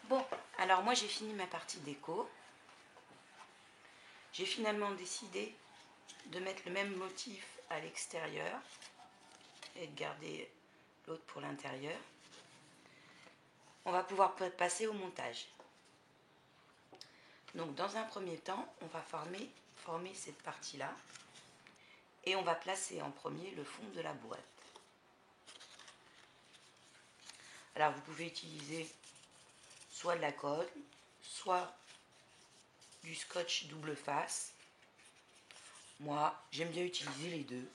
Bon, alors moi j'ai fini ma partie déco. J'ai finalement décidé de mettre le même motif à l'extérieur et de garder l'autre pour l'intérieur. On va pouvoir passer au montage. Donc dans un premier temps, on va former cette partie-là et on va placer en premier le fond de la boîte. Alors vous pouvez utiliser soit de la colle, soit du scotch double face. Moi, j'aime bien utiliser les deux.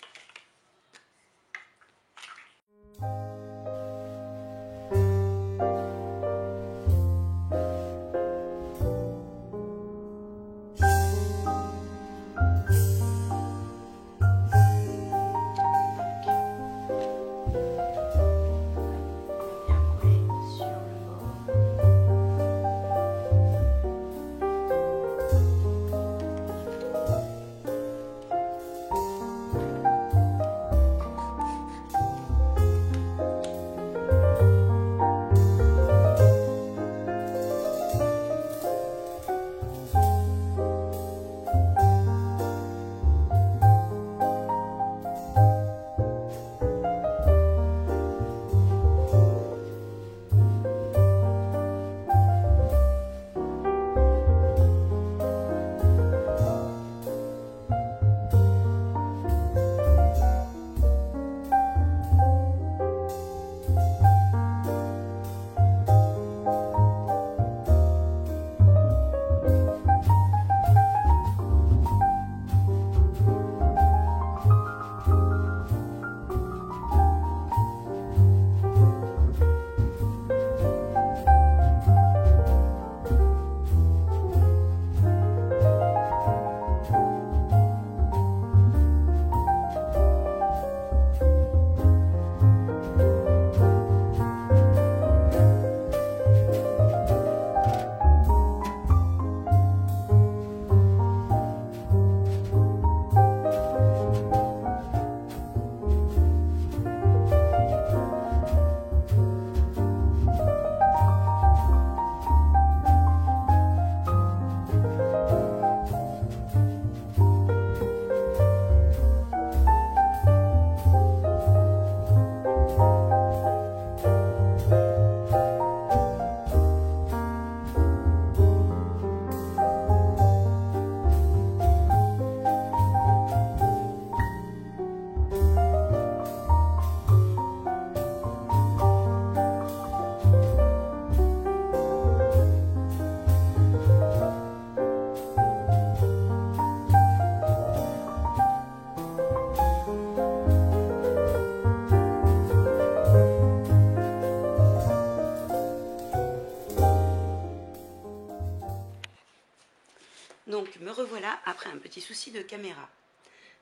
Donc me revoilà après un petit souci de caméra.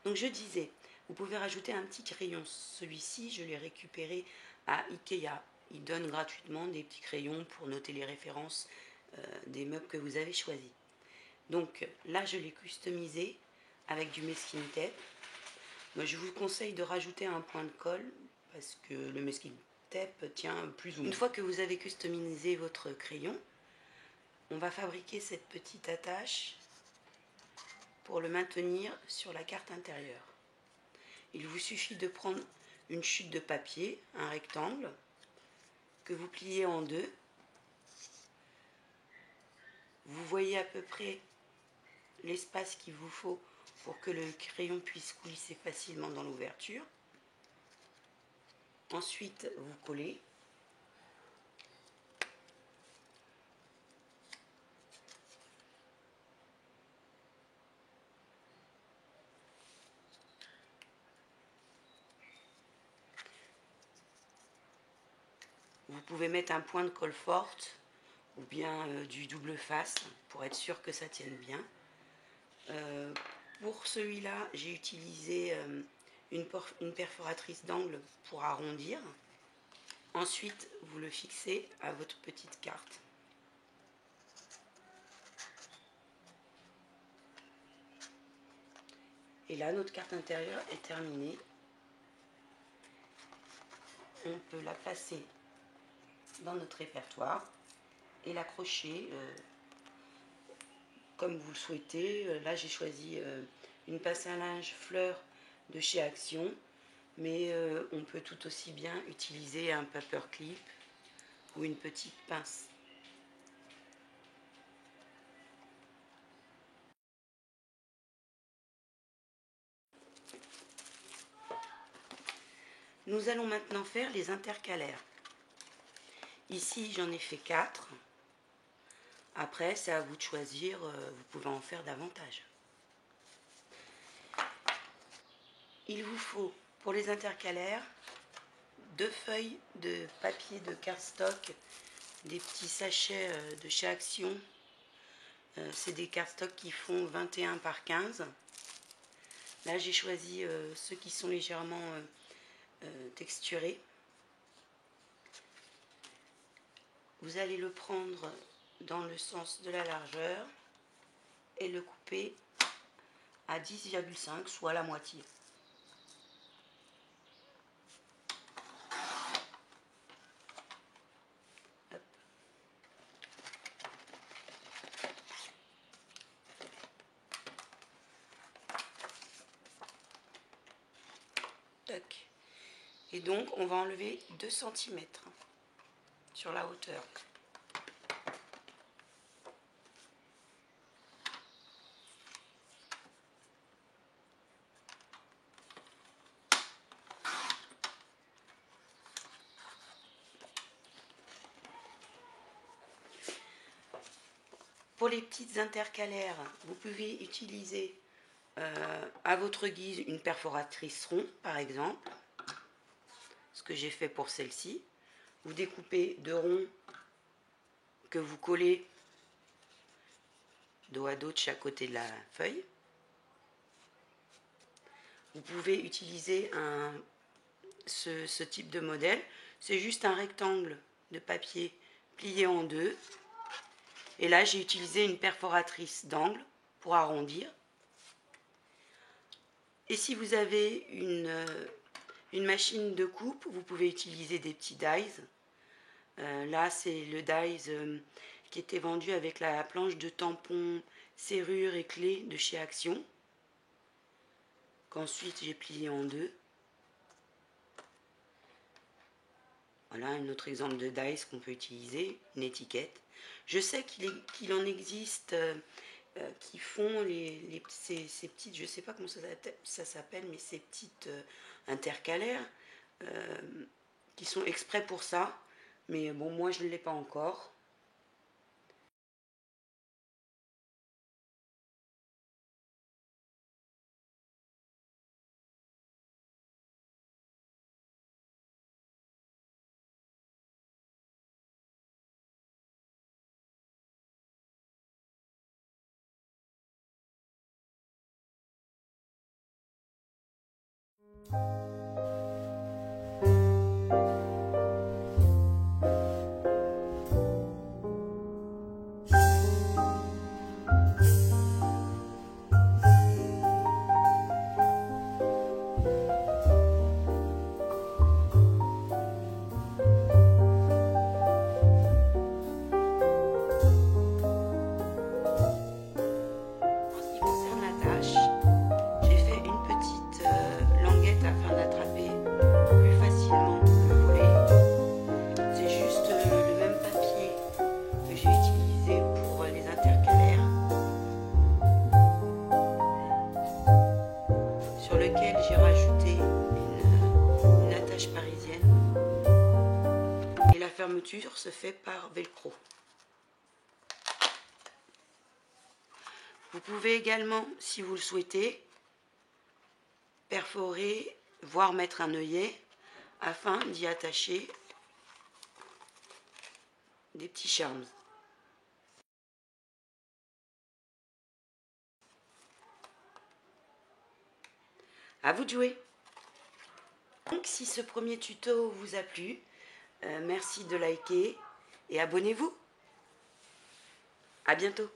Donc je disais, vous pouvez rajouter un petit crayon. Celui-ci, je l'ai récupéré à Ikea. Il donne gratuitement des petits crayons pour noter les références des meubles que vous avez choisis. Donc là, je l'ai customisé avec du masking tape. Moi, je vous conseille de rajouter un point de colle parce que le masking tape tient plus ou moins. Une fois que vous avez customisé votre crayon, on va fabriquer cette petite attache pour le maintenir sur la carte intérieure. Il vous suffit de prendre une chute de papier, un rectangle, que vous pliez en deux. Vous voyez à peu près l'espace qu'il vous faut pour que le crayon puisse glisser facilement dans l'ouverture. Ensuite, vous collez. Vous pouvez mettre un point de colle forte ou bien du double face pour être sûr que ça tienne bien. Pour celui-là, j'ai utilisé une perforatrice d'angle pour arrondir. Ensuite, vous le fixez à votre petite carte. Et là, notre carte intérieure est terminée. On peut la placer dans notre répertoire et l'accrocher comme vous le souhaitez. Là, j'ai choisi une pince à linge fleur de chez Action, mais on peut tout aussi bien utiliser un paperclip ou une petite pince. Nous allons maintenant faire les intercalaires. Ici, j'en ai fait 4. Après, c'est à vous de choisir, vous pouvez en faire davantage. Il vous faut, pour les intercalaires, 2 feuilles de papier de cardstock, des petits sachets de chez Action. C'est des cardstock qui font 21 par 15. Là, j'ai choisi ceux qui sont légèrement texturés. Vous allez le prendre dans le sens de la largeur et le couper à 10,5, soit la moitié. Hop. Tac. Et donc, on va enlever 2 cm sur la hauteur. Pour les petites intercalaires, vous pouvez utiliser à votre guise une perforatrice rond, par exemple, ce que j'ai fait pour celle-ci. Vous découpez 2 ronds que vous collez dos à dos de chaque côté de la feuille. Vous pouvez utiliser ce type de modèle. C'est juste un rectangle de papier plié en 2. Et là, j'ai utilisé une perforatrice d'angle pour arrondir. Et si vous avez une machine de coupe, vous pouvez utiliser des petits dies. Là, c'est le dies qui était vendu avec la planche de tampons, serrure et clé de chez Action, qu'ensuite j'ai plié en 2. Voilà un autre exemple de dies qu'on peut utiliser, une étiquette. Je sais qu'il en existe qui font ces petites, je ne sais pas comment ça s'appelle, mais ces petites intercalaires qui sont exprès pour ça. Mais bon, moi je ne l'ai pas encore. Fermeture se fait par velcro. Vous pouvez également, si vous le souhaitez, perforer, voire mettre un œillet afin d'y attacher des petits charms. À vous de jouer. Donc si ce premier tuto vous a plu, merci de liker et abonnez-vous. À bientôt.